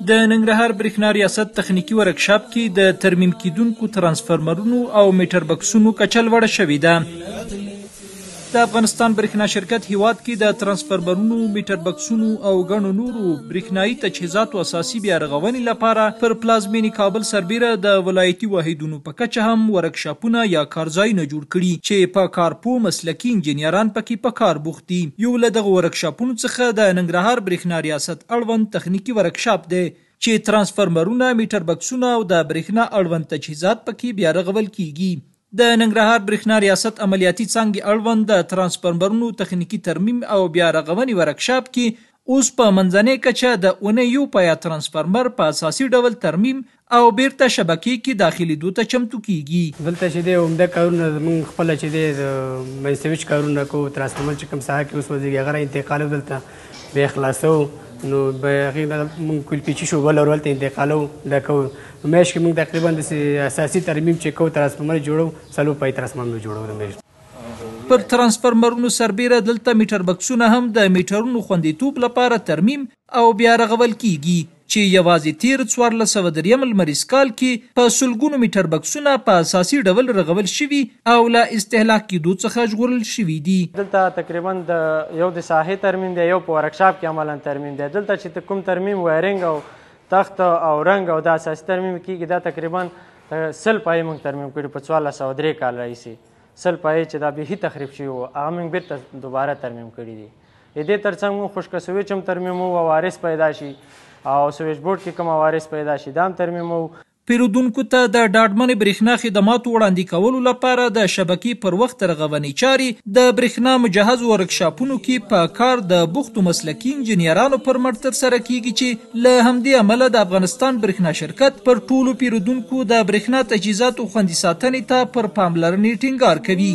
د ننګرهار برېښنا ریاست تخنیکي ورکشاپ کې د ترمیم کیدونکو ترانسفرمرونو او میټر بکسونو کچه لوړه شوې ده. د افغانستان برېښنا شرکت هیواد کې د ترانسفرمرونو، میټر بکسونو او ګڼو نورو برېښنایي تجهیزاتو اساسي بیا رغونې لپاره پر پلازمینې کابل سربیره د ولایتي واحدونو په کچه هم ورکشاپونه یا کارځایونه جوړ کړي چې په کارپوه مسلکي انجینران پکې په کار بوخت دي. یو له دغه ورکشاپونو څخه د ننګرهار برېښنا ریاست اړوند تخنیکي ورکشاپ دی چې ترانسفرمرونه، میټر بکسونه او د برېښنا اړوند تجهیزات پکې بیا رغول کیږي. د ننګرهار برېښنا ریاست عملیاتي څانګې اړوند د ترانسفرمرونو تخنیکي ترمیم او بیا رغونې ورکشاپ کې اوس په منځنۍ کچه د اونۍ یو پایا ترانسفرمر په اساسي ډول ترمیم او بیرته شبکې کې داخلېدو ته چمتو کیږي. دلته چې دی عمده کارونه موږ خپله چې دی د منسویچ کارونه کوو، ترانسفرمر چې کوم ساحه کې اوس وځي هغه انتقالو دلته بیا خلاصوو، نو هغې نه موږ کلپیچي شعبه لرول ته انتقالو دا کوو. میاشت کې موږ تقریبا د اساسي ترمیم چې کوو ترانسفرمر جوړو 4 پای ترانسفرمر جوړو د میاشت. پر ترانسفرمرونو سربیره دلته میټر بکسونه هم د میټرونو خوندیتوب لپاره ترمیم او بیا رغول کیږي چې یوازې تیر 1403 لمریز کال کې په سلګونو میټر بکسونه په اساسي ډول رغول شوي او له استهلاک کېدو څخه ژغورل شوي دي. دلته تقریبا د یو د ساحې ترمیم دی، یو په ورکشاپ کې عملا ترمیم دی. دلته چې کوم ترمیم وایرنګ او تخت او رنګ او د اساسي ترمیم کېږي دا تقریبا 100 پای موږ ترمیم کړي په 1403 کال راهیسې. 100 پای چې دا بېخي تخریب شوي وو هغه موږ بیرته دوباره ترمیم کړي دي. د دې تر څنګ موږ خشکه سویچ هم ترمیموو، عوارض پیدا شي او سویچ بورډ کې کوم عوارض پیدا شي دا هم ترمیموو. پیرودونکو ته د ډاډمنې برېښنا خدماتو وړاندې کولو لپاره د شبکې پر وخت رغونې چارې د برېښنا مجهز ورکشاپونو کې په کار د بوختو مسلکي انجینرانو پر مټ ترسره کیږي چې له همدې امله د افغانستان برېښنا شرکت پر ټولو پیرودونکو د برېښنا تجهیزاتو خوندي ساتنې ته پر پاملرنې ټینګار کوي.